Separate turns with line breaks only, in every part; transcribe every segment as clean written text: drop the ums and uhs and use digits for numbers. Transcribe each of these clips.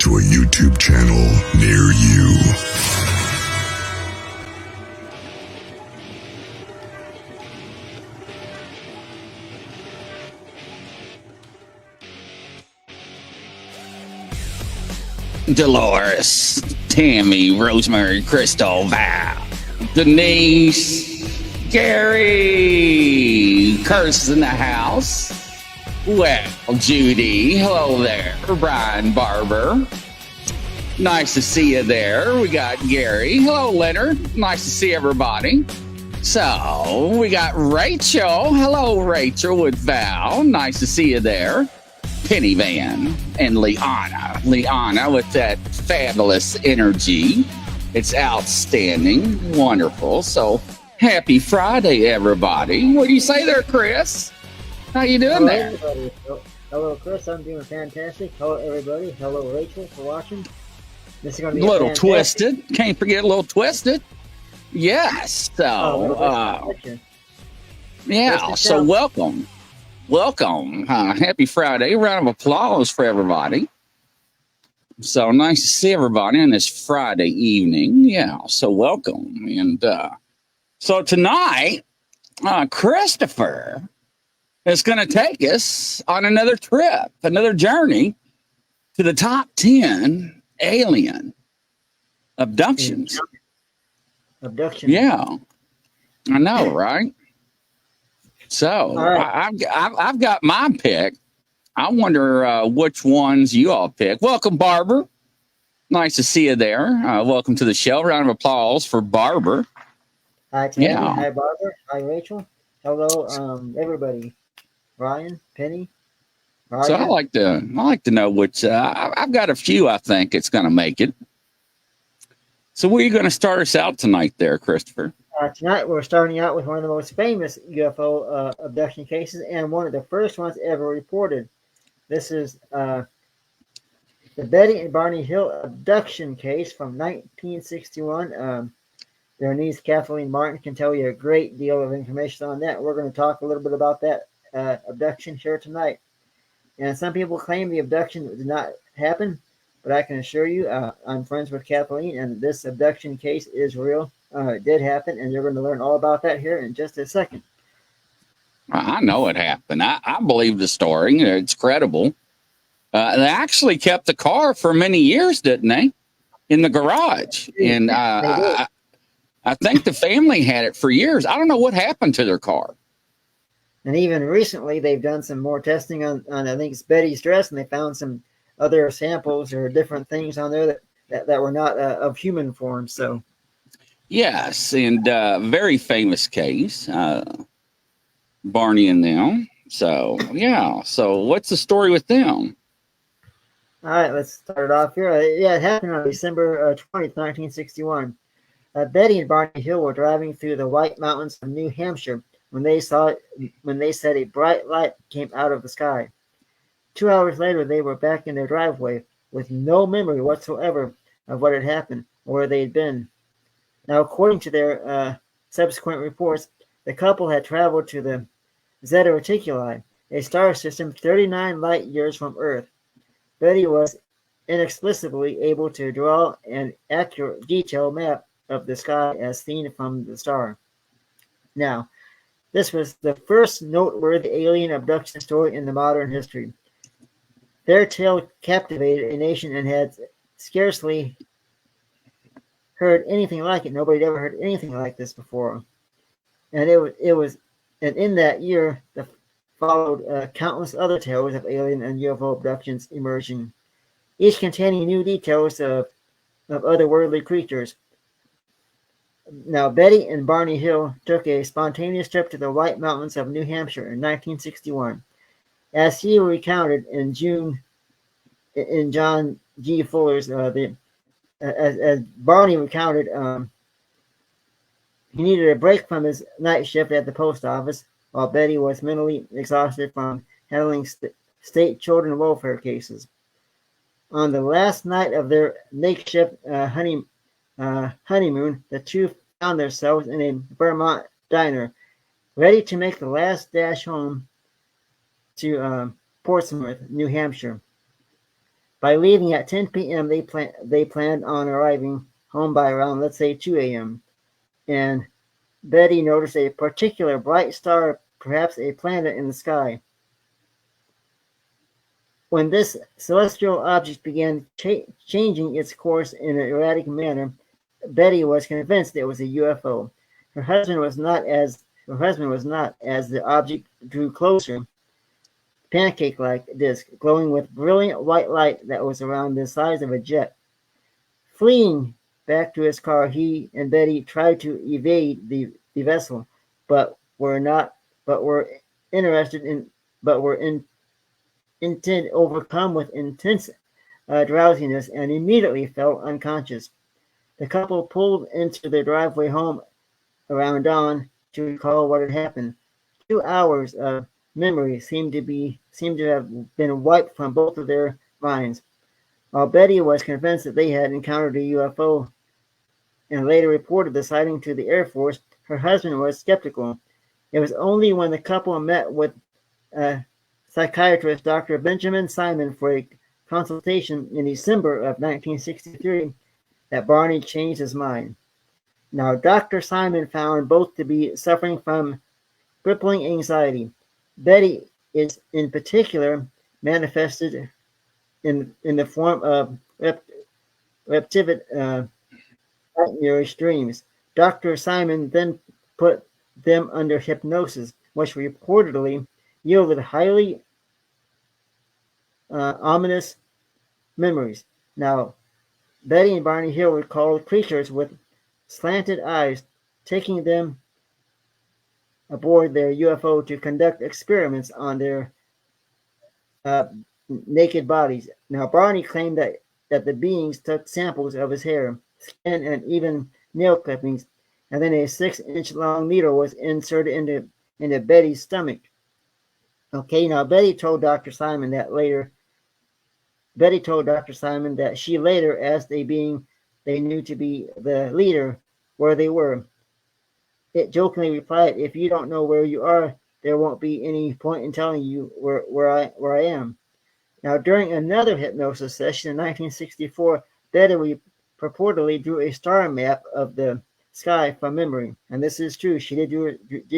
to a YouTube channel near you.
Dolores, Tammy, Rosemary, Crystal, Val, Denise, Gary, Curse in the house. Well, Judy, hello there. Brian Barber, nice to see you there. We got Gary, hello Leonard, nice to see everybody. So we got Rachel, hello Rachel with Val, nice to see you there. Penny Van and Liana with that fabulous energy. It's outstanding, wonderful. So happy Friday, everybody. What do you say there, Chris? How you doing there?
Everybody. Hello, Chris. I'm doing fantastic. Hello, everybody. Hello, Rachel, for watching. This is going to be
a little twisted. Can't forget a little twisted. Yes. So, yeah. So welcome. Welcome. Happy Friday. Round of applause for everybody. So nice to see everybody on this Friday evening. Yeah. So welcome. And so tonight, Christopher is going to take us on another trip, another journey to the top 10 alien abductions. Yeah. I know, right? So right. I've got my pick. I wonder which ones you all pick. Welcome, Barber. Nice to see you there. Welcome to the show. Round of applause for Barber.
Hi, Tammy. Yeah. Hi, Barber. Hi, Rachel. Hello, everybody. Ryan, Penny.
So I like to know which. I've got a few. I think it's going to make it. So where are you going to start us out tonight, there, Christopher?
Tonight, we're starting out with one of the most famous UFO abduction cases and one of the first ones ever reported. This is the Betty and Barney Hill abduction case from 1961. Their niece, Kathleen Martin, can tell you a great deal of information on that. We're going to talk a little bit about that abduction here tonight. And some people claim the abduction did not happen, but I can assure you I'm friends with Kathleen, and this abduction case is real. It did happen, and you're going to learn all about that here in just a second.
I know it happened. I believe the story. It's credible. They actually kept the car for many years, didn't they? In the garage. And I think the family had it for years. I don't know what happened to their car.
And even recently, they've done some more testing on I think it's Betty's dress, and they found some other samples or different things on there that were not of human form. So.
Yes, and very famous case, Barney and them. So, yeah. So what's the story with them?
All right, let's start it off here. It happened on December 20th, 1961. Betty and Barney Hill were driving through the White Mountains of New Hampshire when they said a bright light came out of the sky. 2 hours later, they were back in their driveway with no memory whatsoever of what had happened or where they had been. Now, according to their subsequent reports, the couple had traveled to the Zeta Reticuli, a star system 39 light years from Earth. Betty was inexplicably able to draw an accurate, detailed map of the sky as seen from the star. Now, this was the first noteworthy alien abduction story in the modern history. Their tale captivated a nation and had scarcely heard anything like it. Nobody had ever heard anything like this before. And and in that year, followed countless other tales of alien and UFO abductions emerging, each containing new details of otherworldly creatures. Now, Betty and Barney Hill took a spontaneous trip to the White Mountains of New Hampshire in 1961. As he recounted in John G. Fuller's, as Barney recounted, he needed a break from his night shift at the post office, while Betty was mentally exhausted from handling state children welfare cases. On the last night of their makeshift honeymoon, the two found themselves in a Vermont diner, ready to make the last dash home to Portsmouth, New Hampshire. By leaving at 10 p.m., they planned on arriving home by around, let's say, 2 a.m. And Betty noticed a particular bright star, perhaps a planet in the sky. When this celestial object began changing its course in an erratic manner, Betty was convinced it was a UFO. Her husband was not, as the object drew closer. Pancake-like disc, glowing with brilliant white light that was around the size of a jet. Fleeing back to his car, he and Betty tried to evade the vessel, but were overcome with intense drowsiness and immediately fell unconscious. The couple pulled into their driveway home around dawn to recall what had happened. 2 hours of memory seemed to have been wiped from both of their minds. While Betty was convinced that they had encountered a UFO and later reported the sighting to the Air Force, her husband was skeptical. It was only when the couple met with psychiatrist Dr. Benjamin Simon for a consultation in December of 1963 that Barney changed his mind. Now, Dr. Simon found both to be suffering from crippling anxiety. Betty is in particular manifested in the form of repetitive nightmarish dreams. Dr. Simon then put them under hypnosis, which reportedly yielded highly ominous memories. Now, Betty and Barney Hill recalled creatures with slanted eyes taking them aboard their UFO to conduct experiments on their naked bodies. Now, Barney claimed that the beings took samples of his hair, skin, and even nail clippings, and then a 6-inch long needle was inserted into Betty's stomach. Okay, now Betty told Dr. Simon that she later asked a being they knew to be the leader where they were. It jokingly replied, "If you don't know where you are, there won't be any point in telling you where I am." Now, during another hypnosis session in 1964, Betty purportedly drew a star map of the sky from memory, and this is true. She did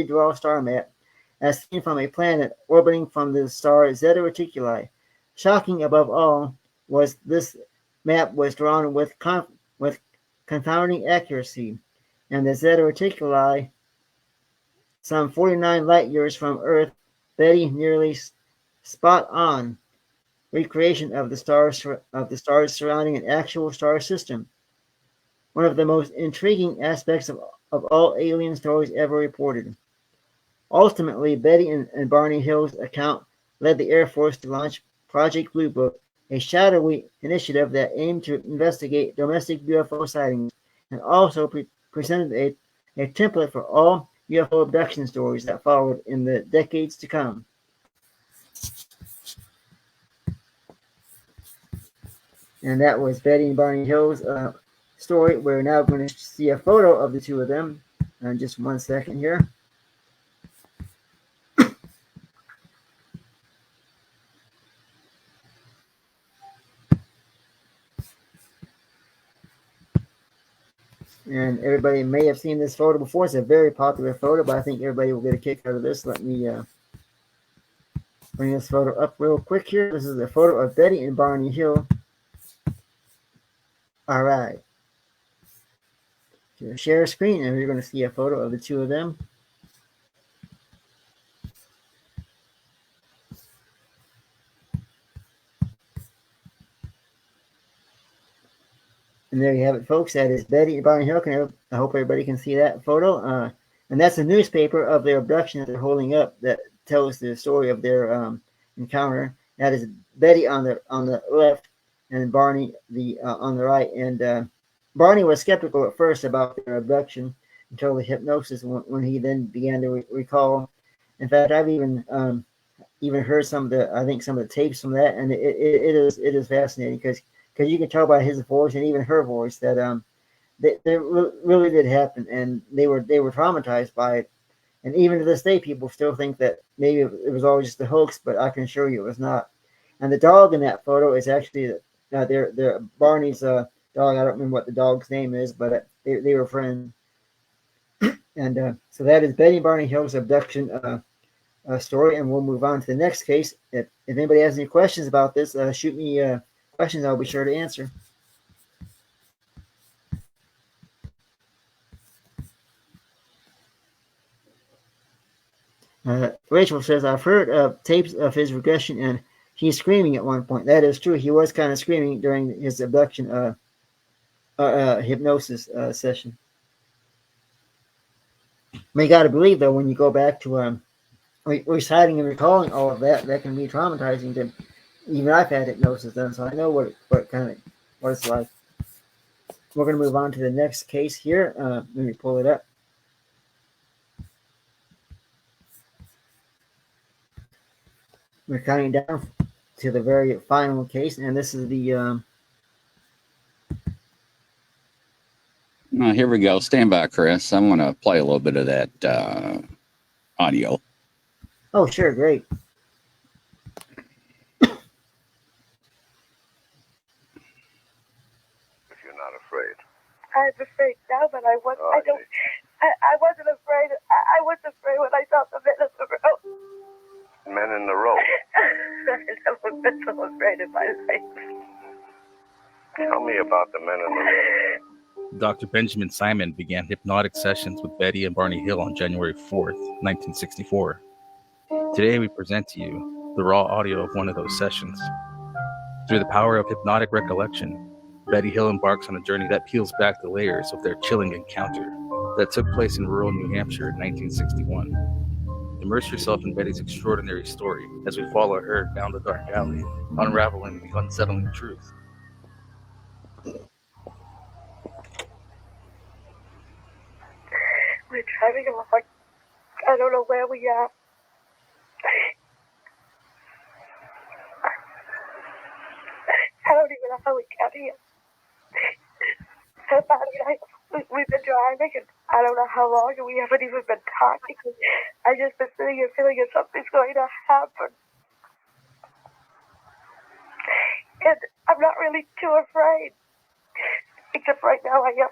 draw a star map as seen from a planet orbiting from the star Zeta Reticuli. Shocking above all was this map was drawn with confounding accuracy, and the Zeta Reticuli, some 49 light years from Earth, Betty nearly spot on recreation of the stars surrounding an actual star system. One of the most intriguing aspects of all alien stories ever reported. Ultimately, Betty and Barney Hill's account led the Air Force to launch Project Blue Book, a shadowy initiative that aimed to investigate domestic UFO sightings and also presented a template for all UFO abduction stories that followed in the decades to come. And that was Betty and Barney Hill's story. We're now going to see a photo of the two of them. Just 1 second here. And everybody may have seen this photo before. It's a very popular photo, but I think everybody will get a kick out of this. Let me bring this photo up real quick here. This is a photo of Betty and Barney Hill. All right. Share a screen, and you're going to see a photo of the two of them. And there you have it, folks. That is Betty and Barney Hill. I hope everybody can see that photo. And that's a newspaper of their abduction that they're holding up that tells the story of their encounter. That is Betty on the left, and Barney on the right. And Barney was skeptical at first about their abduction until the hypnosis, when he then began to recall. In fact, I've even heard some of the tapes from that, and it is fascinating because you can tell by his voice and even her voice that they really did happen, and they were traumatized by it. And even to this day, people still think that maybe it was all just a hoax, but I can assure you it was not. And the dog in that photo is actually They're Barney's dog. I don't remember what the dog's name is, but they were friends. And so that is Betty and Barney Hill's abduction story, and we'll move on to the next case. If anybody has any questions about this, shoot me questions. I'll be sure to answer. Rachel says, I've heard tapes of his regression, and he's screaming at one point. That is true. He was kind of screaming during his abduction hypnosis session. But you got to believe, though, when you go back to reciting and recalling all of that, that can be traumatizing to even I've had hypnosis done, so I know what it's like. We're going to move on to the next case here. Let me pull it up. We're counting down to the very final case, and this is the.
Here we go. Stand by, Chris. I want to play a little bit of that audio.
Oh, sure, great.
If you're not afraid.
I'm afraid now, but I wasn't afraid. I was afraid when I saw the men in the road.
Men in the road?
I've never been so afraid in my life.
Tell me about the men in the road.
Dr. Benjamin Simon began hypnotic sessions with Betty and Barney Hill on January 4th, 1964. Today we present to you the raw audio of one of those sessions. Through the power of hypnotic recollection, Betty Hill embarks on a journey that peels back the layers of their chilling encounter that took place in rural New Hampshire in 1961. Immerse yourself in Betty's extraordinary story as we follow her down the dark alley, unraveling the unsettling truth.
We're driving along. I don't know where we are. I don't even know how we got here. We've been driving, and I don't know how long, and we haven't even been talking. I just been sitting here feeling that something's going to happen. And I'm not really too afraid. Except right now I am.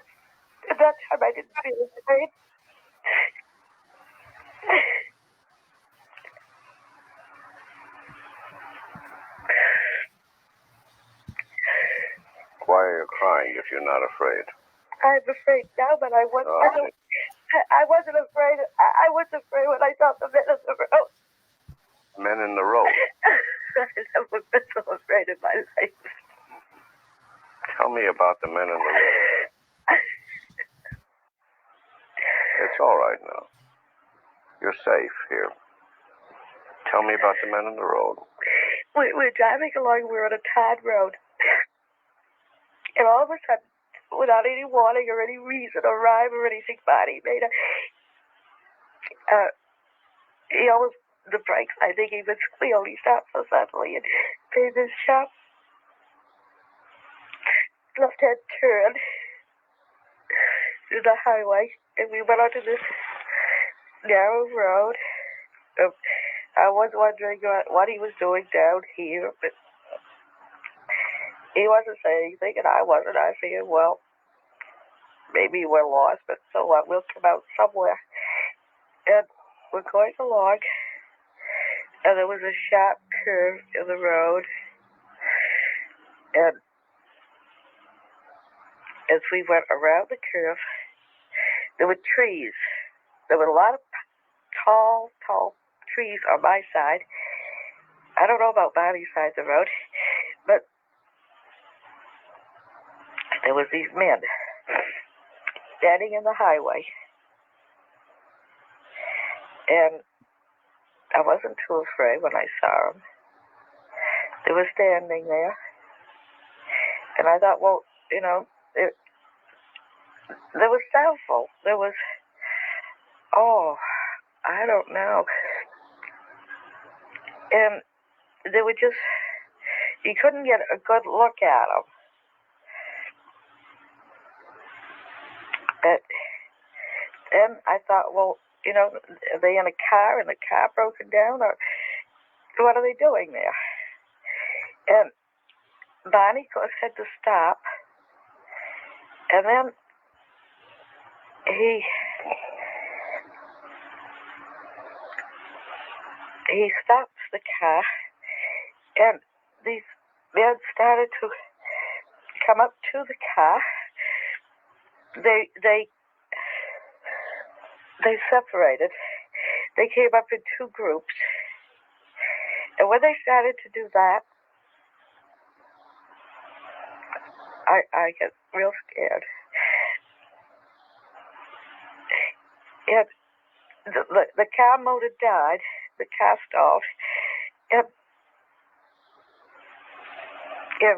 At that time I didn't feel afraid.
Why are you crying if you're not afraid?
I'm afraid now, but I wasn't. I wasn't afraid. I was afraid when I saw the men in the road.
Men in the road?
I've never been so afraid in my life.
Tell me about the men in the road. It's all right now. You're safe here. Tell me about the men in the road.
We're driving along. We're on a tarred road. And all of a sudden, without any warning or any reason or rhyme or anything, Barney made he almost, the brakes, I think he would squeal. He stopped so suddenly and made this sharp left-hand turn to the highway. And we went onto this narrow road. I was wondering what he was doing down here, but he wasn't saying anything, and I wasn't. I figured, well, maybe we're lost, but so what? We'll come out somewhere. And we're going along, and there was a sharp curve in the road. And as we went around the curve, there were trees. There were a lot of tall trees on my side. I don't know about Barney's side of the road, but there was these men standing in the highway. And I wasn't too afraid when I saw them. They were standing there. And I thought, well, you know, there was several. There was, I don't know. And they were just, you couldn't get a good look at them. But then I thought, well, you know, are they in a car and the car broken down, or what are they doing there? And Bonnie said to stop, and then he stops the car, and these men started to come up to the car. They separated. They came up in two groups, and when they started to do that, I get real scared. And the car motor died. The car stalled. And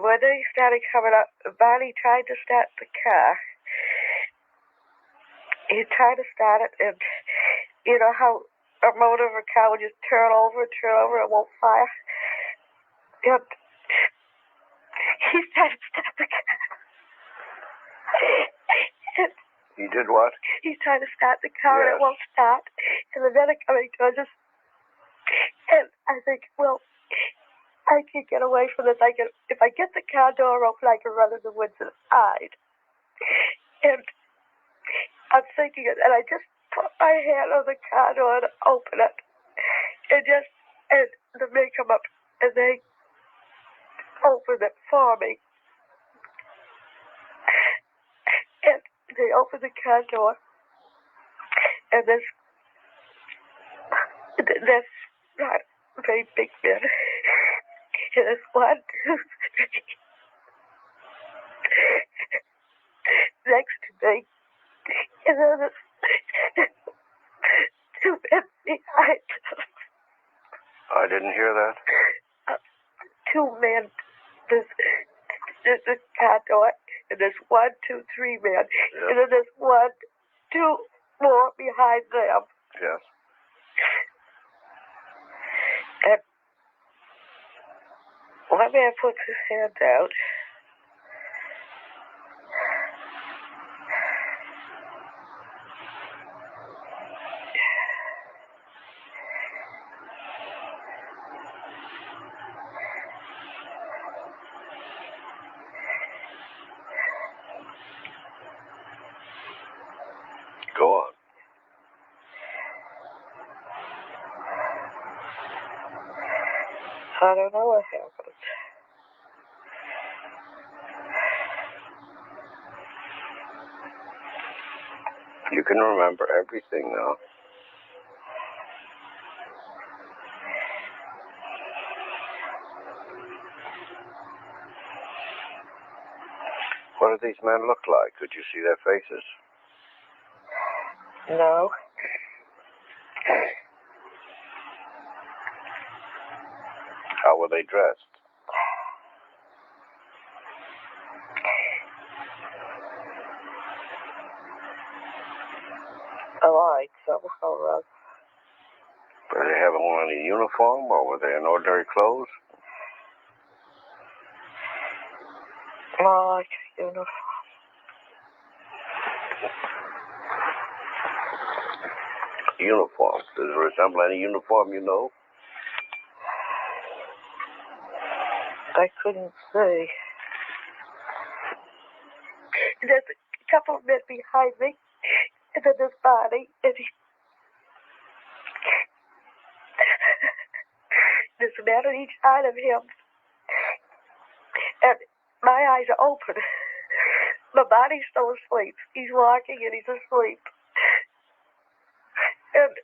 when they started coming up, Bonnie tried to start the car. He tried to start it, and you know how a motor of a car would just turn over, and won't fire? And he tried to start the car.
He did what?
He's trying to start the car, and it won't start. And the men are coming towards us. And I think, well, I can get away from this. If I get the car door open, I can run in the woods and hide. And I'm thinking it, and I just put my hand on the car door and open it. And the men come up, and they open it for me. And they open the car door, and there's not very big men. And there's 1, 2, 3 next to me, and then there's 2 men behind them.
I didn't hear that.
2 men. There's a car door, and there's 1, 2, 3 men, and then there's 1, 2 more behind them.
Yes.
And one man puts his hand out.
Go on.
I don't know what happened.
You can remember everything now. What do these men look like? Could you see their faces?
No.
How were they dressed?
Alike, somehow or other.
Did they have on any uniform, or were they in ordinary clothes?
Like uniform.
Uniform. Does it resemble any uniform you know?
I couldn't see. There's a couple of men behind me, and then this body, and there's a man on each side of him, and my eyes are open. My body's still asleep. He's walking, and he's asleep. And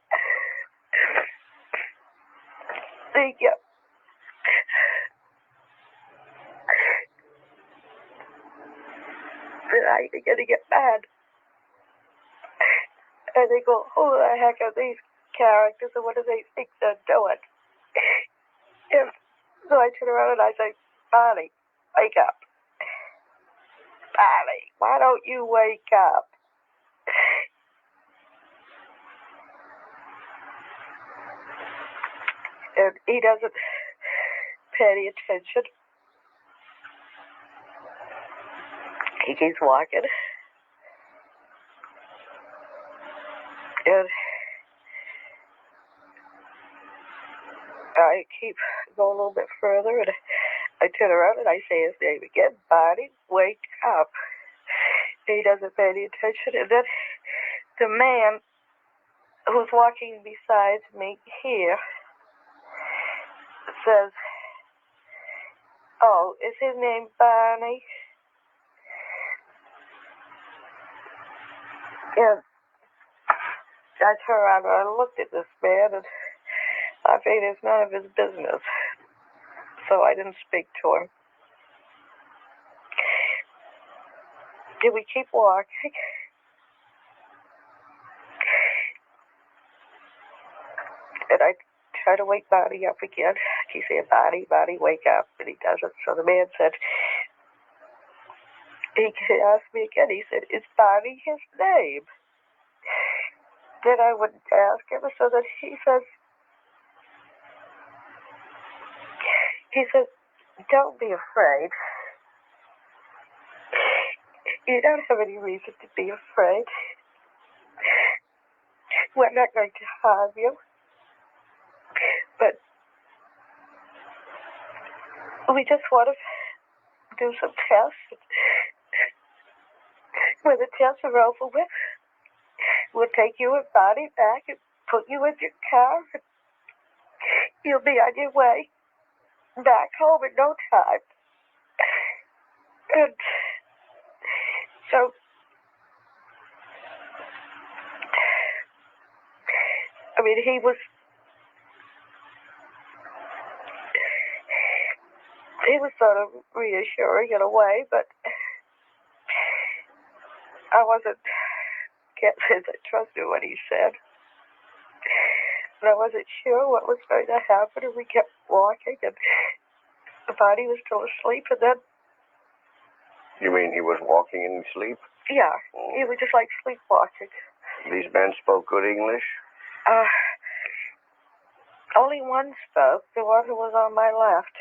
I begin to get mad. And they go, who the heck are these characters, and what do they think they're doing? And so I turn around and I say, Bonnie, wake up. Bonnie, why don't you wake up? And he doesn't pay any attention. He keeps walking. And I keep going a little bit further, and I turn around and I say his name again, Barney, wake up. He doesn't pay any attention. And then the man who's walking beside me here says, oh, is his name Barney? And I turned around and I looked at this man, and I figured it's none of his business. So I didn't speak to him. Did we keep walking? And I try to wake Barney up again. He said, Barney, wake up. And he doesn't. So the man said, he asked me again. He said, is Barney his name? Then I wouldn't ask him. So that he says, don't be afraid. You don't have any reason to be afraid. We're not going to harm you. But we just want to do some tests. When the tests are over with, we'll take you and Bonnie back and put you in your car. And you'll be on your way back home in no time. And so I mean, he was sort of reassuring in a way, but I can't say I trusted what he said. And I wasn't sure what was going to happen, and we kept walking, and the body was still asleep, and then...
You mean he was walking in his sleep?
Yeah, he was just like sleepwalking.
These men spoke good English?
Only one spoke, the one who was on my left.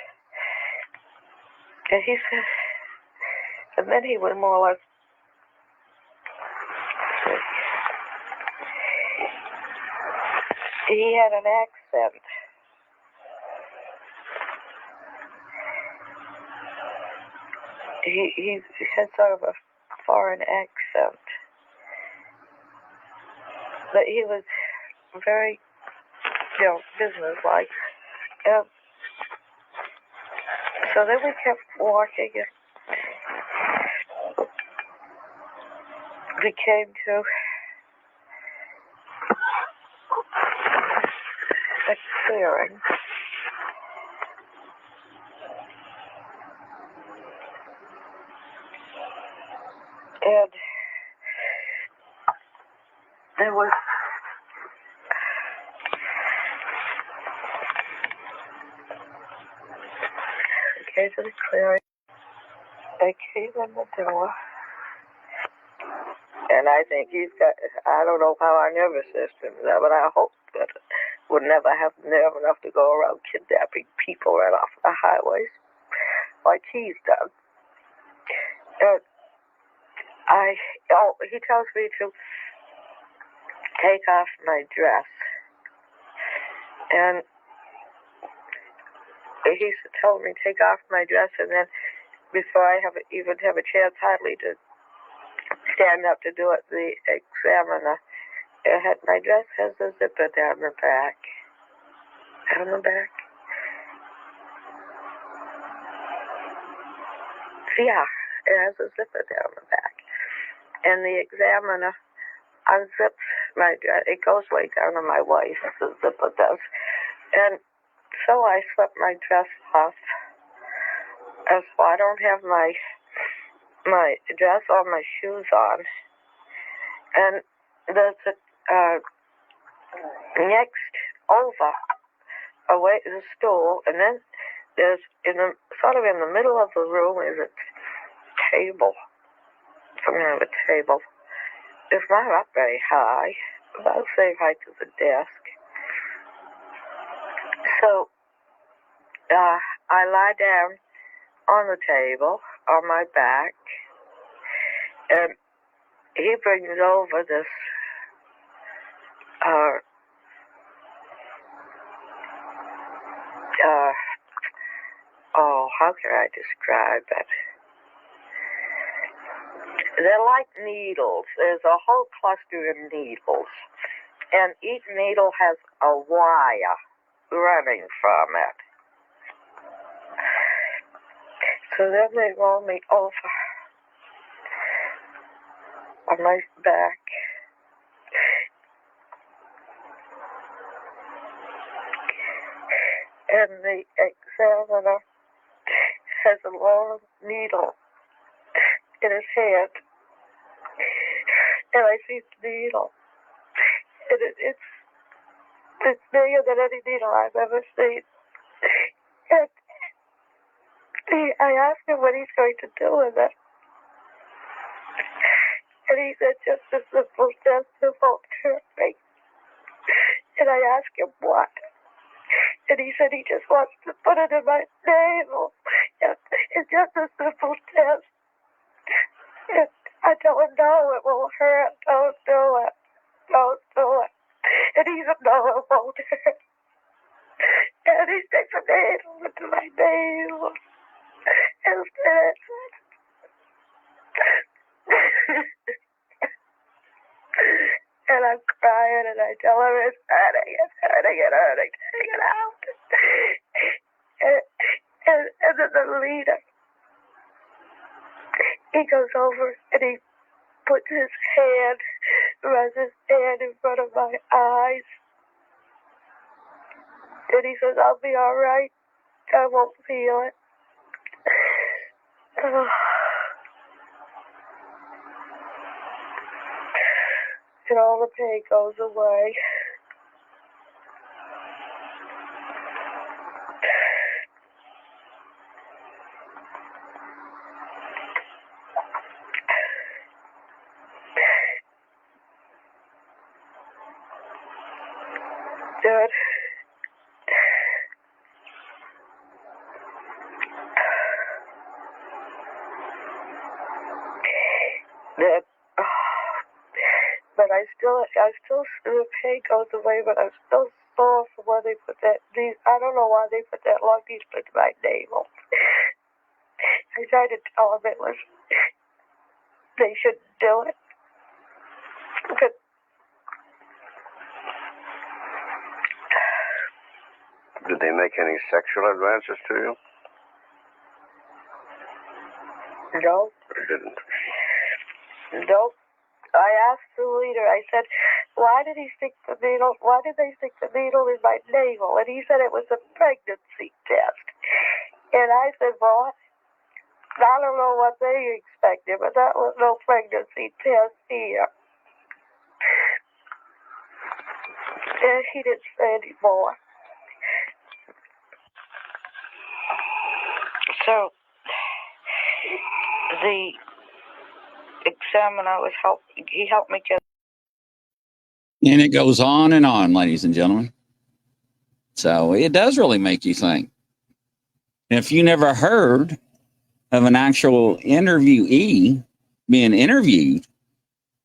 And he said, and then he was more or less, he had an accent. He had sort of a foreign accent. But he was very, businesslike. So then we kept walking. We came to a clearing. And there was came to the clearing. I came in the door. And I think I don't know how our nervous system is, but I hope that we'll never have nerve enough to go around kidnapping people right off the highways like he's done. And he tells me to take off my dress. And he told me to take off my dress, and then before I even have a chance hardly to stand up to do it, the examiner had my dress has a zipper down the back. Down the back? Yeah, it has a zipper down the back. And the examiner unzips my dress. It goes way down to my waist, the zipper does. And so I swept my dress off. And so I don't have my dress or my shoes on. And there's next over away is a stool, and then there's in the middle of the room is a table. Some kind of a table. It's not up very high, about the same height as the desk. So I lie down on the table on my back, and he brings over this how can I describe it? They're like needles. There's a whole cluster of needles, and each needle has a wire running from it. So then they roll me over on my back. And the examiner has a long needle in his hand. And I see the needle. And it's bigger than any needle I've ever seen. And I asked him what he's going to do with it. And he said, just a simple test of alternating. And I asked him what. And he said he just wants to put it in my navel. And it's just a simple test. And I tell him, no, it will hurt. Don't do it. Don't do it. And he said, no, it won't hurt. And he sticks a needle into my navel. And I'm crying, and I tell him it's hurting, take it out. And then the leader, he goes over and he puts his hand, runs his hand in front of my eyes. And he says, I'll be all right. I won't feel it. And all the pain goes away. Dad. But I still, the pain goes away, but I'm still sore from where they put that, I don't know why they put that long piece into my navel. I tried to tell them they shouldn't do it. But
did they make any sexual advances to you?
No.
They didn't.
Nope. I asked the leader, I said, why did they stick the needle in my navel? And he said it was a pregnancy test. And I said, well, I don't know what they expected, but that was no pregnancy test here. And he didn't say any more. So, the examiner he helped me get.
And it goes on, ladies and gentlemen. So it does really make you think. And if you never heard of an actual interviewee being interviewed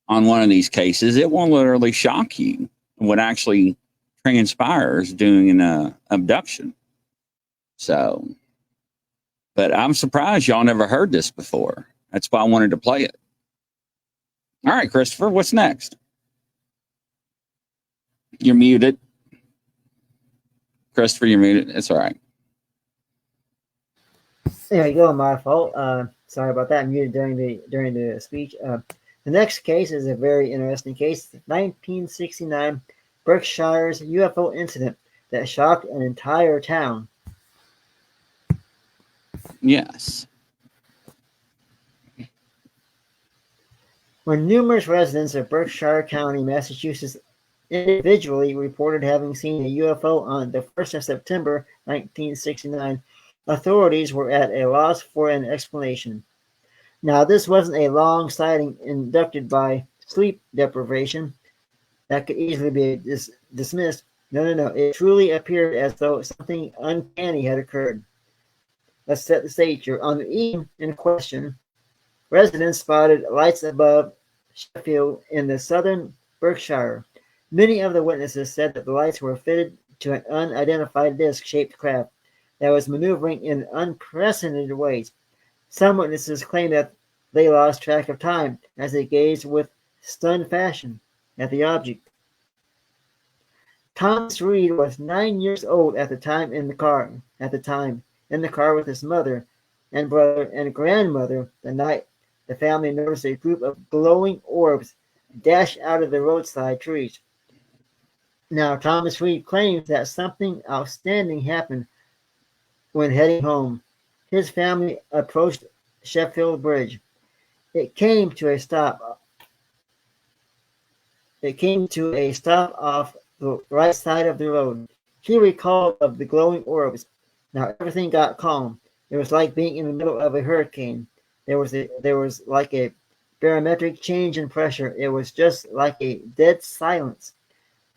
on one of these cases, it will literally shock you what actually transpires during an abduction. So, but I'm surprised y'all never heard this before. That's why I wanted to play it. All right, Christopher, what's next? You're muted. Christopher, you're muted. It's all right.
There you go. My fault. Sorry about that. I muted during the speech. The next case is a very interesting case. 1969 Berkshire's UFO incident that shocked an entire town.
Yes.
When numerous residents of Berkshire County, Massachusetts, individually reported having seen a UFO on the 1st of September 1969, authorities were at a loss for an explanation. Now, this wasn't a long sighting induced by sleep deprivation that could easily be dismissed. No. It truly appeared as though something uncanny had occurred. Let's set the stage here. On the evening in question, residents spotted lights above Sheffield in the southern Berkshire. Many of the witnesses said that the lights were fitted to an unidentified disc-shaped craft. that was maneuvering in unprecedented ways. Some witnesses claim that they lost track of time as they gazed with stunned fashion at the object. Thomas Reed was 9 years old at the time in the car with his mother and brother and grandmother the night the family noticed a group of glowing orbs dash out of the roadside trees. Now, Thomas Reed claims that something outstanding happened when heading home. His family approached Sheffield Bridge. It came to a stop. Off the right side of the road. He recalled of the glowing orbs. Now everything got calm. It was like being in the middle of a hurricane. There was like a barometric change in pressure. It was just like a dead silence.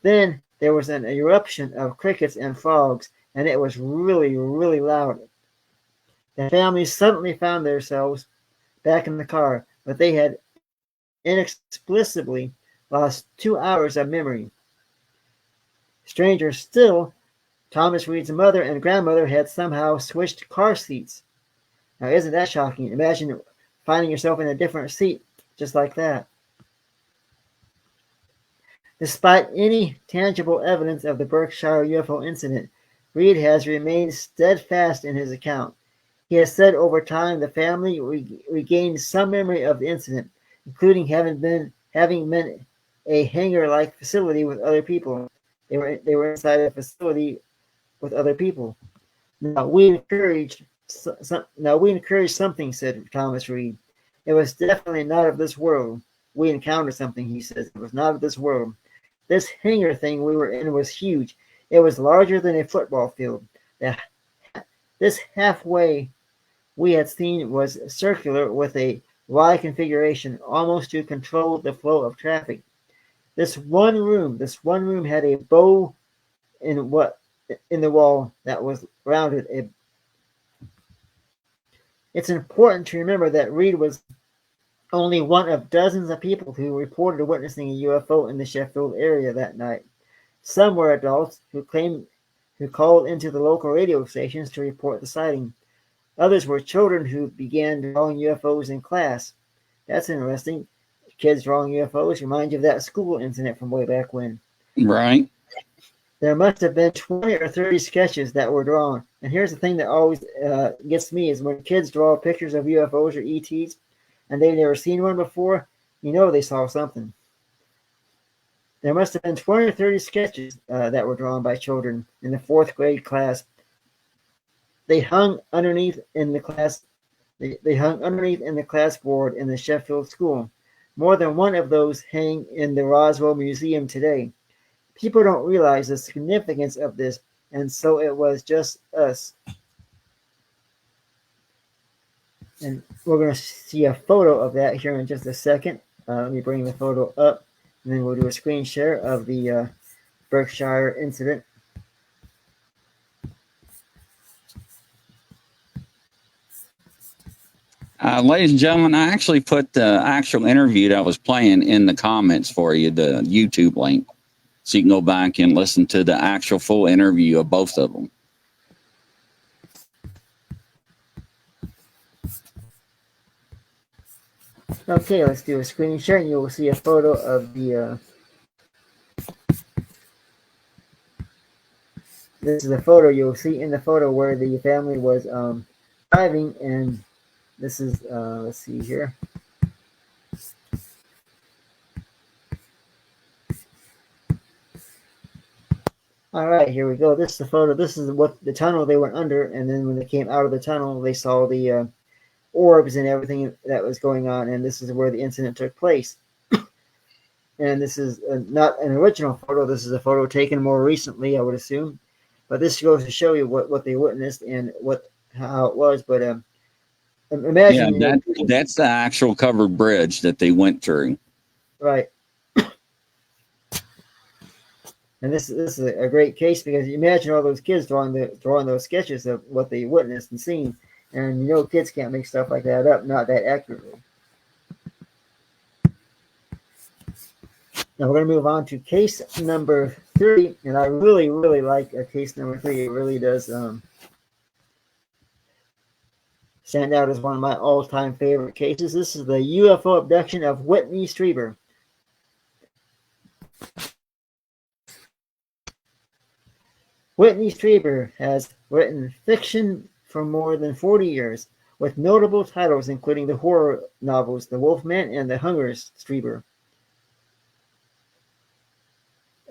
Then there was an eruption of crickets and frogs, and it was really, really loud. The family suddenly found themselves back in the car, but they had inexplicably lost 2 hours of memory. Stranger still, Thomas Reed's mother and grandmother had somehow switched car seats. Now, isn't that shocking? Imagine finding yourself in a different seat just like that. Despite any tangible evidence of the Berkshire UFO incident, Reed has remained steadfast in his account. He has said over time the family regained some memory of the incident, including having been a hangar-like facility with other people. They were inside a facility with other people. Now we encouraged something, said Thomas Reed. It was definitely not of this world. We encountered something, he says. It was not of this world. This hangar thing we were in was huge. It was larger than a football field. This halfway we had seen was circular with a Y configuration, almost to control the flow of traffic. This one room had a bow in the wall that was rounded. It's important to remember that Reed was only one of dozens of people who reported witnessing a UFO in the Sheffield area that night. Some were adults who called into the local radio stations to report the sighting. Others were children who began drawing UFOs in class. That's interesting. Kids drawing UFOs remind you of that school incident from way back when.
Right.
There must have been 20 or 30 sketches that were drawn. And here's the thing that always gets me is when kids draw pictures of UFOs or ETs and they've never seen one before, you know they saw something. There must have been 20 or 30 sketches that were drawn by children in the 4th grade class. They hung underneath in the class. They hung underneath in the class board in the Sheffield school. More than one of those hang in the Roswell Museum today. People don't realize the significance of this, and so it was just us. And we're going to see a photo of that here in just a second. Let me bring the photo up, and then we'll do a screen share of the Berkshire incident.
Ladies and gentlemen, I actually put the actual interview that was playing in the comments for you, the YouTube link, so you can go back and listen to the actual full interview of both of them.
Okay, let's do a screen share, and you will see a photo of the. This is a photo you'll see in the photo where the family was driving, and this is let's see here. All right, here we go. This is the photo. This is what the tunnel they went under, and then when they came out of the tunnel, they saw the orbs and everything that was going on, and this is where the incident took place. And this is not an original photo. This is a photo taken more recently, I would assume. But this goes to show you what they witnessed and how it was. But imagine.
Yeah, that's the actual covered bridge that they went through.
Right. And this is a great case because you imagine all those kids drawing those sketches of what they witnessed and seen. And you know kids can't make stuff like that up, not that accurately. Now we're going to move on to case number 3, and I really, really like case number 3. It really does stand out as one of my all-time favorite cases. This is the UFO abduction of Whitney Strieber. Whitney Strieber has written fiction for more than 40 years, with notable titles including the horror novels The Wolfman and The Hunger Strieber.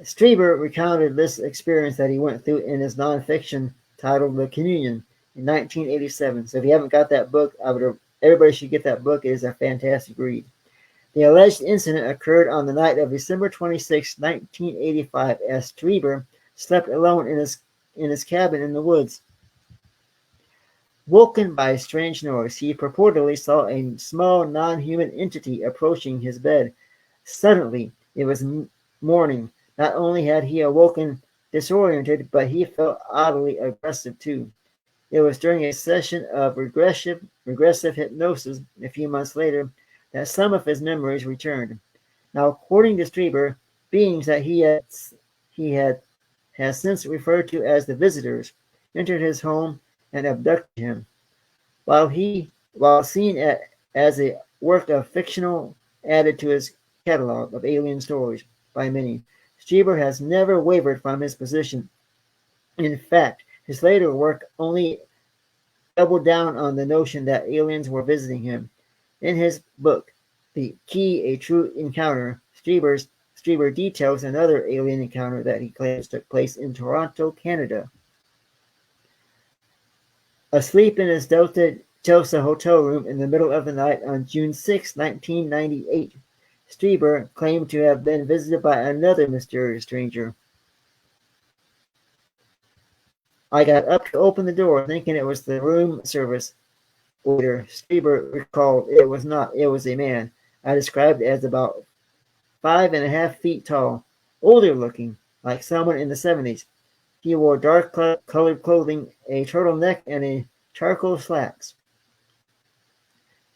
Strieber recounted this experience that he went through in his nonfiction titled The Communion in 1987. So if you haven't got that book, everybody should get that book. It is a fantastic read. The alleged incident occurred on the night of December 26, 1985, as Strieber slept alone in his cabin in the woods. Woken by a strange noise, he purportedly saw a small non-human entity approaching his bed. Suddenly, it was morning. Not only had he awoken disoriented, but he felt oddly aggressive too. It was during a session of regressive hypnosis a few months later that some of his memories returned. Now, according to Strieber, beings that he has since referred to as the visitors entered his home and abducted him. While seen as a work of fictional added to his catalog of alien stories by many, Strieber has never wavered from his position. In fact, his later work only doubled down on the notion that aliens were visiting him. In his book, The Key, A True Encounter, Strieber details another alien encounter that he claims took place in Toronto, Canada. Asleep in his Delta hotel room in the middle of the night on June 6, 1998, Strieber claimed to have been visited by another mysterious stranger. I got up to open the door, thinking it was the room service waiter. Strieber recalled it was not. It was a man I described as about 5.5 feet tall, older looking, like someone in the 70s. He wore dark colored clothing, a turtleneck, and a charcoal slacks.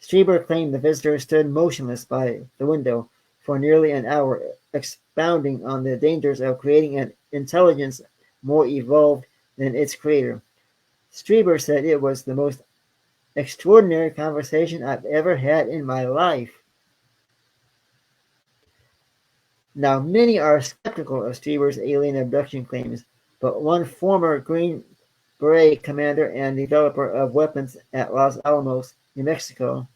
Strieber claimed the visitor stood motionless by the window for nearly an hour, expounding on the dangers of creating an intelligence more evolved than its creator. Strieber said it was the most extraordinary conversation I've ever had in my life. Now, many are skeptical of Strieber's alien abduction claims, but one former Green Beret commander and developer of weapons at Los Alamos, New Mexico,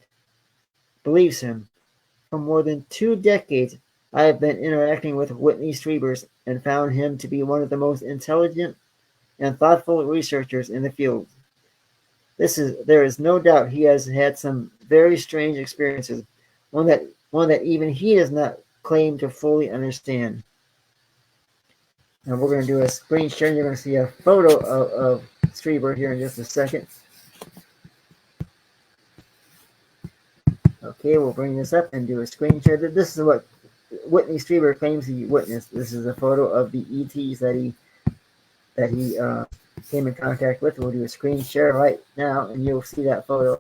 believes him. For more than 2 decades, I have been interacting with Whitney Strieber and found him to be one of the most intelligent and thoughtful researchers in the field. There is no doubt he has had some very strange experiences, one that even he does not claim to fully understand. And we're going to do a screen share. You're going to see a photo of Strieber here in just a second. Okay, we'll bring this up and do a screen share. This is what Whitney Strieber claims he witnessed. This is a photo of the ETs that he came in contact with. We'll do a screen share right now, and you'll see that photo.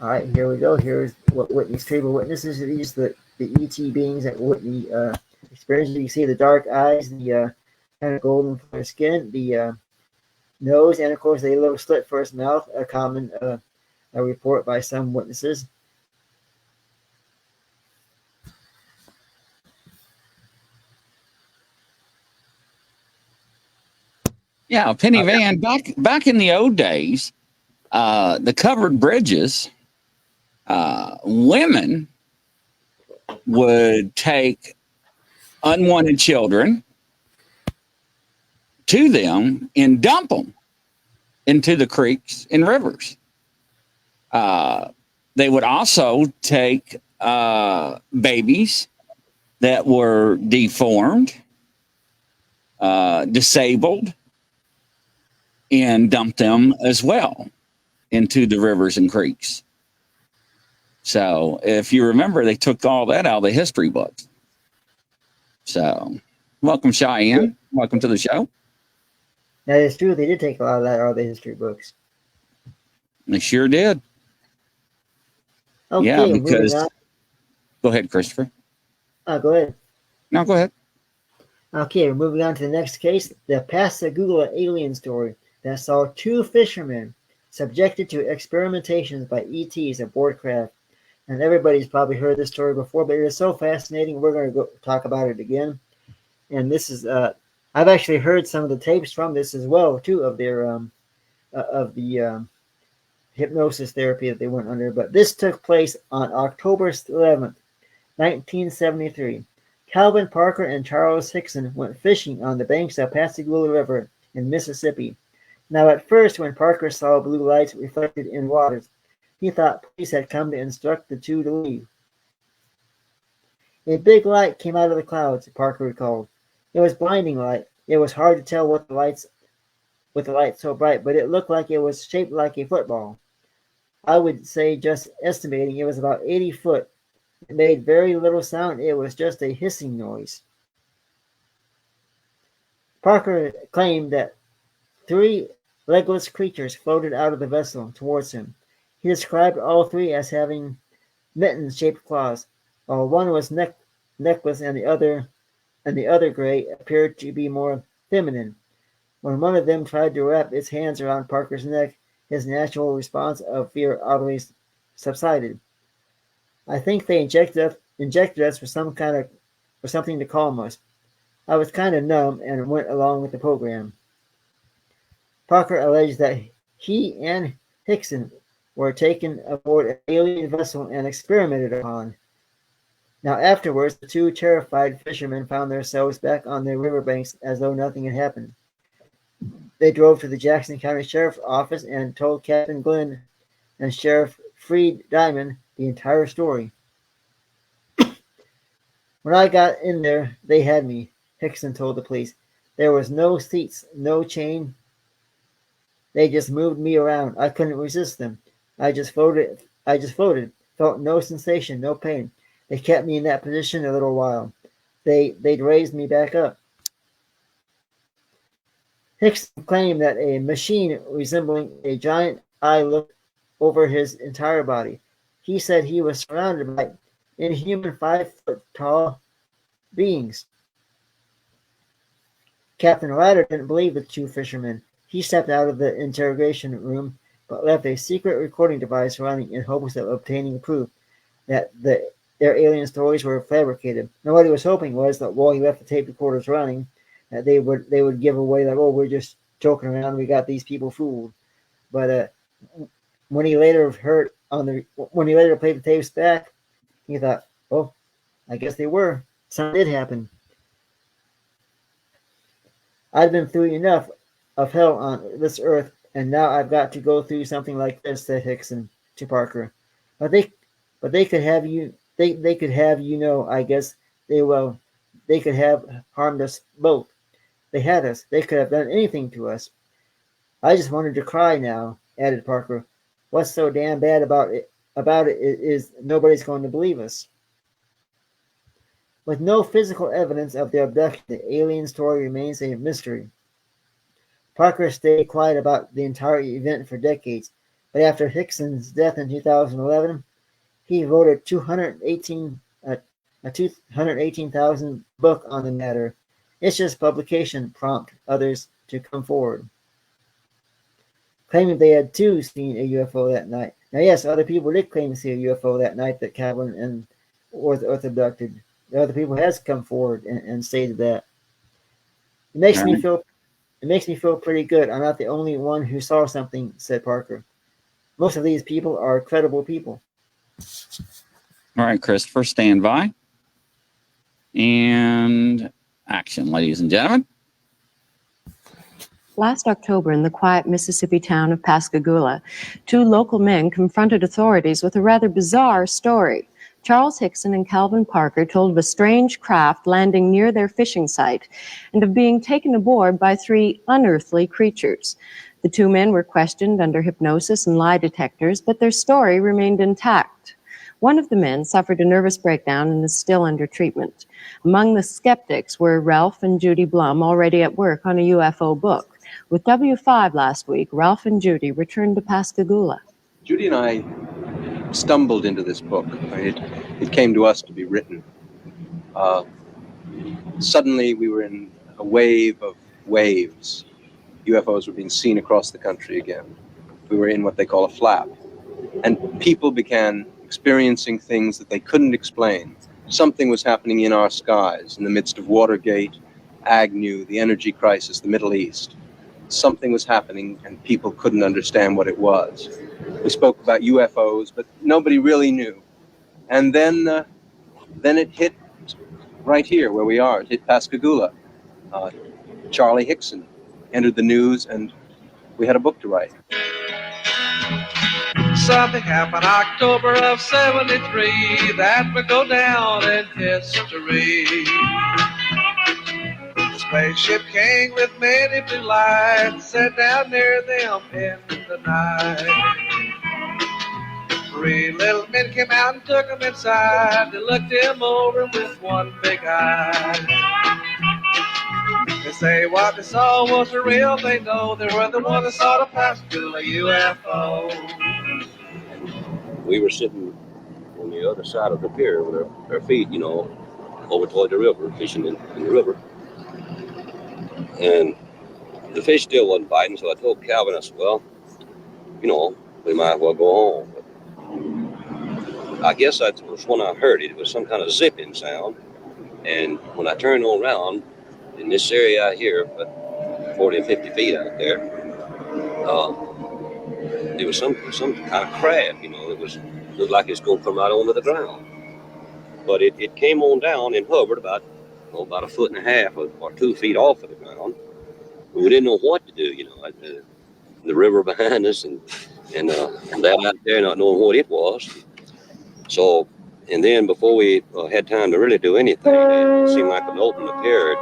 All right, here we go. Here's what Whitney Strieber witnesses. These the ET beings that Whitney experienced. You see the dark eyes, the kind of golden colored skin, the nose, and of course the little slit for his mouth. A common a report by some witnesses.
Yeah, Penny Van, back in the old days, the covered bridges, women would take unwanted children to them and dump them into the creeks and rivers. They would also take babies that were deformed, disabled, and dump them as well into the rivers and creeks. So if you remember, they took all that out of the history books. So welcome, Cheyenne. Welcome to the show.
That is true. They did take a lot of that out of the history books.
They sure did.
Okay,
yeah, because... Go ahead, Christopher.
Go ahead.
No, go ahead.
Okay, we're moving on to the next case, the Pascagoula alien story that saw two fishermen subjected to experimentations by ETs aboard craft. And everybody's probably heard this story before, but it is so fascinating. We're going to go talk about it again. And this is, I've actually heard some of the tapes from this as well, too, of their of the hypnosis therapy that they went under. But this took place on October 11th, 1973. Calvin Parker and Charles Hickson went fishing on the banks of Pascagoula River in Mississippi. Now, at first, when Parker saw blue lights reflected in waters, he thought police had come to instruct the two to leave. A big light came out of the clouds, Parker recalled. It was blinding light. It was hard to tell with the light so bright, but it looked like it was shaped like a football. I would say, just estimating, it was about 80 foot. It made very little sound. It was just a hissing noise. Parker claimed that 3 legless creatures floated out of the vessel towards him. He described all 3 as having mitten-shaped claws, while one was necklace and the other gray appeared to be more feminine. When one of them tried to wrap its hands around Parker's neck, his natural response of fear oddly subsided. I think they injected us with something to calm us. I was kind of numb and went along with the program. Parker alleged that he and Hickson were taken aboard an alien vessel and experimented upon. Now afterwards, the 2 terrified fishermen found themselves back on the riverbanks as though nothing had happened. They drove to the Jackson County Sheriff's Office and told Captain Glenn and Sheriff Freed Diamond the entire story. When I got in there, they had me, Hickson told the police. There was no seats, no chain. They just moved me around. I couldn't resist them. I just floated, felt no sensation, no pain. They kept me in that position a little while. They'd raised me back up. Hickson claimed that a machine resembling a giant eye looked over his entire body. He said he was surrounded by inhuman 5-foot-tall beings. Captain Ryder didn't believe the 2 fishermen. He stepped out of the interrogation room, but left a secret recording device running in hopes of obtaining proof that their alien stories were fabricated. And what he was hoping was that while he left the tape recorders running, that they would give away like, oh, we're just joking around, we got these people fooled. But when he later played the tapes back, he thought, oh, I guess they were. Something did happen. I've been through enough of hell on this earth, and now I've got to go through something like this, said Hickson to Parker. But they could have you. They could have, I guess they could have harmed us both. They had us. They could have done anything to us. I just wanted to cry now, added Parker. What's so damn bad about it is nobody's going to believe us. With no physical evidence of the abduction, the alien story remains a mystery. Parker stayed quiet about the entire event for decades, but after Hickson's death in 2011, he wrote a 218,000 book on the matter. It's just publication prompt others to come forward, claiming they had too seen a UFO that night. Now, yes, other people did claim to see a UFO that night that Calvin and was abducted. The other people has come forward and stated that. It makes me feel pretty good. I'm not the only one who saw something, said Parker. Most of these people are credible people.
All right, Christopher, stand by. And action, ladies and gentlemen.
Last October, in the quiet Mississippi town of Pascagoula, 2 local men confronted authorities with a rather bizarre story. Charles Hickson and Calvin Parker told of a strange craft landing near their fishing site and of being taken aboard by 3 unearthly creatures. The 2 men were questioned under hypnosis and lie detectors, but their story remained intact. One of the men suffered a nervous breakdown and is still under treatment. Among the skeptics were Ralph and Judy Blum, already at work on a UFO book. With W5 last week, Ralph and Judy returned to Pascagoula.
Judy and I stumbled into this book. It came to us to be written. Suddenly, we were in a wave of waves. UFOs were being seen across the country again. We were in what they call a flap. And people began experiencing things that they couldn't explain. Something was happening in our skies in the midst of Watergate, Agnew, the energy crisis, the Middle East. Something was happening, and people couldn't understand what it was. We spoke about UFOs, but nobody really knew. And then it hit right here where we are. It hit Pascagoula. Charlie Hickson entered the news, and we had a book to write.
Something happened October of 73 that would go down in history. The spaceship came with many blue lights, set down near them in the night. 3 little men came out and took them inside. They looked him over with one big eye. They say what they saw was the real thing, though. They were the ones that saw the Pascagoula UFO.
We were sitting on the other side of the pier with our feet, over toward the river, fishing in the river. And the fish still wasn't biting, so I told Calvin, I said, well, we might as well go home. But I guess that was when I heard it. It was some kind of zipping sound. And when I turned around, in this area out here, about 40 or 50 feet out there, there was some kind of crab, it looked like it's going to come right onto the ground. But it came on down and hovered about 1.5 feet or 2 feet off of the ground. We didn't know what to do, the river behind us and that out there not knowing what it was. So, and then before we had time to really do anything, it seemed like an opening appeared.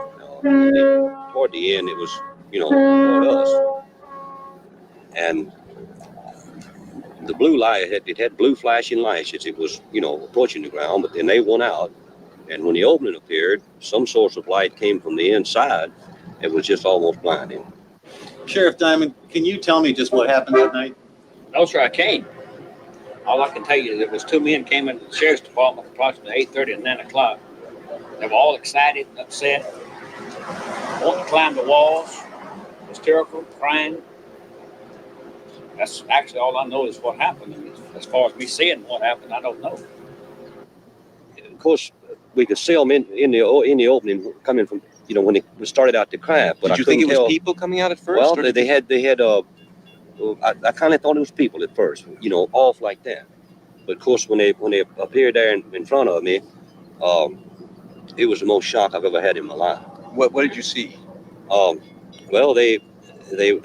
Toward the end, it was, toward us. And the blue light, it had blue flashing lights as it was, approaching the ground, but then they went out. And when the opening appeared, some source of light came from the inside. It was just almost blinding.
Sheriff Diamond, can you tell me just what happened that night?
No, sir, I can't. All I can tell you is there was 2 men came into the sheriff's department approximately 8:30 and 9 o'clock. They were all excited, upset, wanting to climb the walls, hysterical, crying. That's actually all I know is what happened. And as far as me seeing what happened, I don't know.
Of course, we could see them in the opening coming from, when it started out to craft. But
Did you think it was people coming out at first?
Well, they had. I kind of thought it was people at first, off like that. But of course, when they appeared there in front of me, it was the most shock I've ever had in my life.
What did you see?
Well, they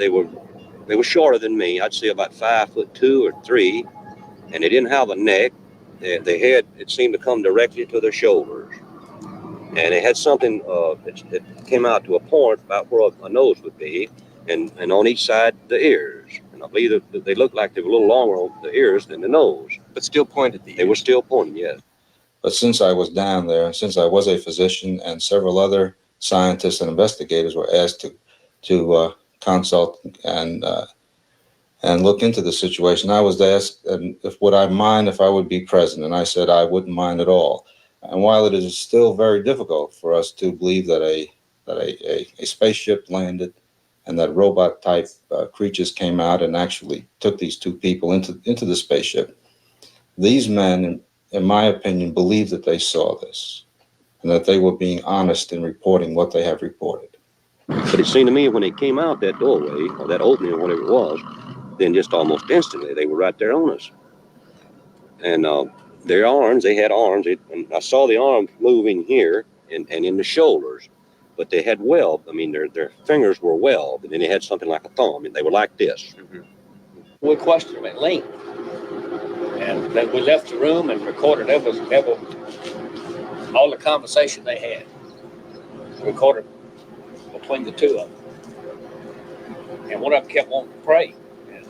were shorter than me. I'd say about 5'2" or 3", and they didn't have a neck. They had, it seemed to come directly to their shoulders, and they had something that came out to a point about where a nose would be, and on each side the ears. And I believe that they looked like they were a little longer on the ears than the nose.
But still pointed the ears.
They were still pointing, yes.
But since I was down there, since I was a physician and several other scientists and investigators were asked to consult and look into the situation, I was asked would I mind if I would be present, and I said I wouldn't mind at all. And while it is still very difficult for us to believe that a spaceship landed and that robot-type creatures came out and actually took these 2 people into the spaceship, these men, in my opinion, believed that they saw this and that they were being honest in reporting what they have reported.
But it seemed to me when they came out that doorway, or that opening, or whatever it was, then just almost instantly, they were right there on us. And their arms, they had arms, and I saw the arms moving here and in the shoulders, but they had weld. I mean, their fingers were weld, and then they had something like a thumb, and they were like this.
Mm-hmm. We questioned them at length. And then we left the room and recorded all the conversation they had. Recorded between the 2 of them. And one of them kept wanting to pray. And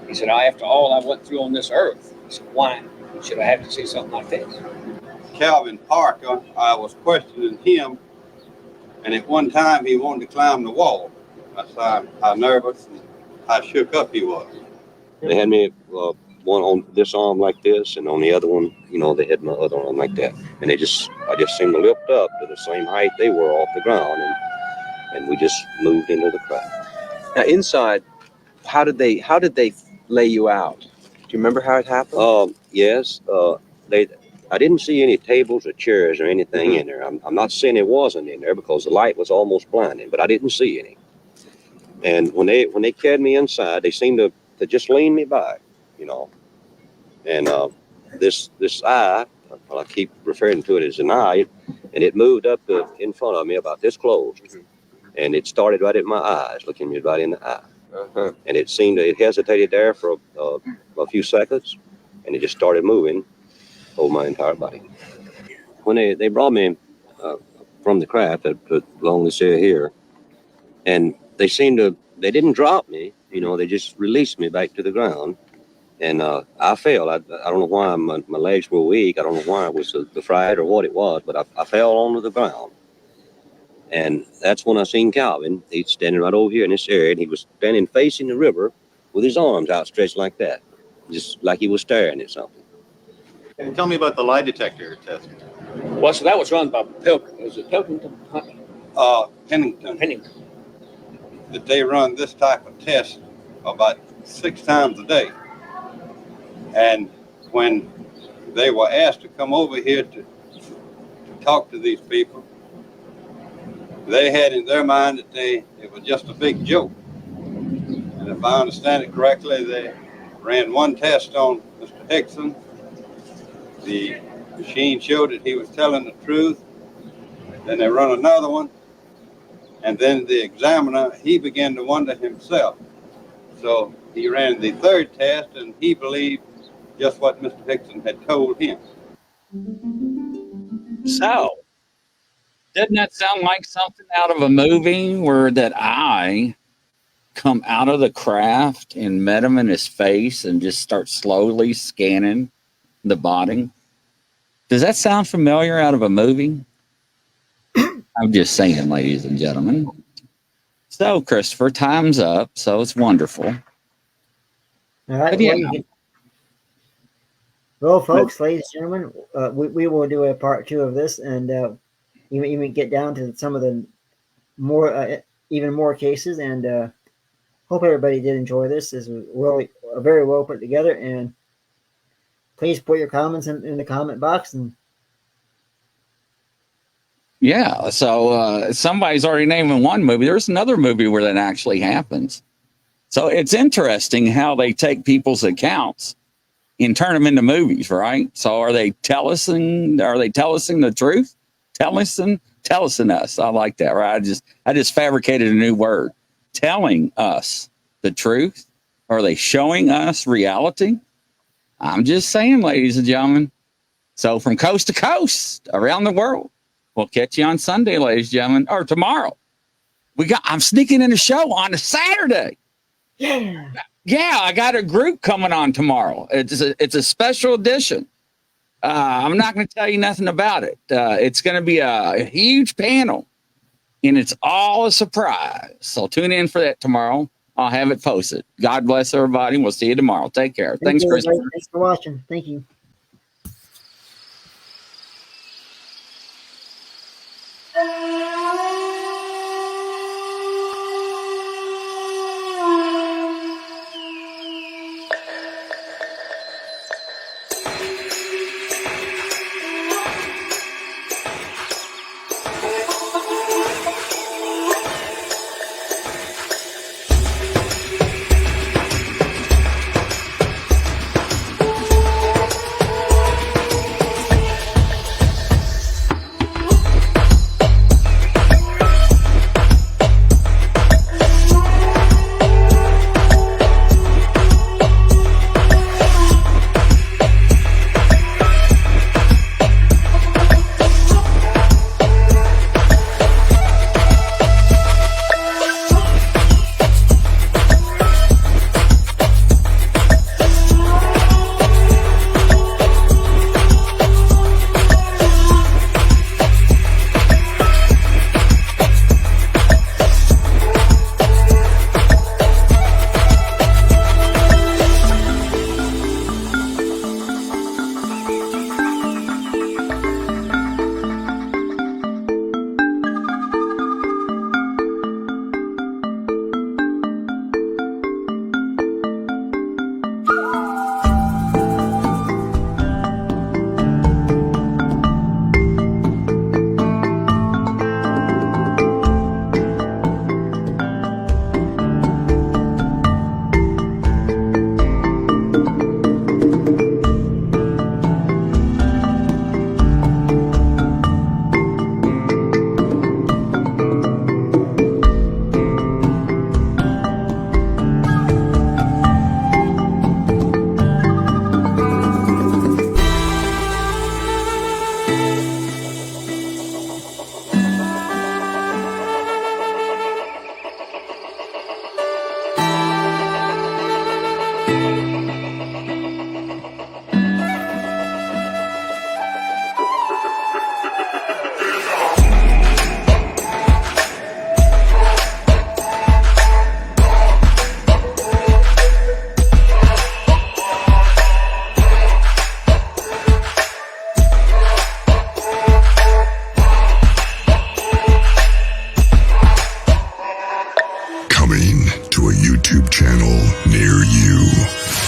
he said, after all I went through on this earth, he said, why should I have to see something like this?
Calvin Parker, I was questioning him, and at one time he wanted to climb the wall. I saw how nervous and how shook up he was.
They had me one on this arm like this, and on the other one, they had my other arm like that. And I just seemed to lift up to the same height they were off the ground, and we just moved into the crowd.
Now inside, how did they lay you out? Do you remember how it happened?
Yes. I didn't see any tables or chairs or anything in there. I'm not saying it wasn't in there because the light was almost blinding, but I didn't see any. And when they carried me inside, they seemed to just lean me back, And this eye, I keep referring to it as an eye, and it moved up in front of me about this close, and it started right at my eyes, looking me right in the eye. And it hesitated there for a few seconds, and it just started moving over my entire body. When they brought me from the craft that Lonely said here, and they didn't drop me, they just released me back to the ground. And I fell. I don't know why my legs were weak. I don't know why it was the fright or what it was, but I fell onto the ground. And that's when I seen Calvin. He's standing right over here in this area, and he was standing facing the river with his arms outstretched like that, just like he was staring at something.
And tell me about the lie detector test.
Well, so that was run by Pilkington. Was it Pilkington?
Pennington. That they run this type of test about 6 times a day. And when they were asked to come over here to talk to these people, they had in their mind that it was just a big joke. And if I understand it correctly, they ran one test on Mr. Hickson. The machine showed that he was telling the truth. Then they run another one. And then the examiner, he began to wonder himself. So he ran the third test, and he believed just what Mr. Hickson had told him.
So, doesn't that sound like something out of a movie where that I come out of the craft and met him in his face and just start slowly scanning the body? Does that sound familiar out of a movie? I'm just saying, ladies and gentlemen. So, Christopher, time's up. So it's wonderful.
All right.
But yeah.
Well, folks, ladies and gentlemen, we will do a part 2 of this, and even get down to some of the even more cases. And hope everybody did enjoy this. This was really very well put together. And please put your comments in the comment box. And
yeah, so somebody's already naming one movie. There's another movie where that actually happens. So it's interesting how they take people's accounts and turn them into movies, right? So are they telling the truth? Telling us. I like that, right? I just fabricated a new word. Telling us the truth. Are they showing us reality? I'm just saying, ladies and gentlemen. So from coast to coast, around the world. We'll catch you on Sunday, ladies and gentlemen, or tomorrow. I'm sneaking in a show on a Saturday. Yeah, I got a group coming on tomorrow. It's a special edition. I'm not going to tell you nothing about it. It's going to be a huge panel, and it's all a surprise. So tune in for that tomorrow. I'll have it posted. God bless everybody. We'll see you tomorrow. Take care. Thanks, Chris.
Thanks for watching. Thank you.
to a YouTube channel near you.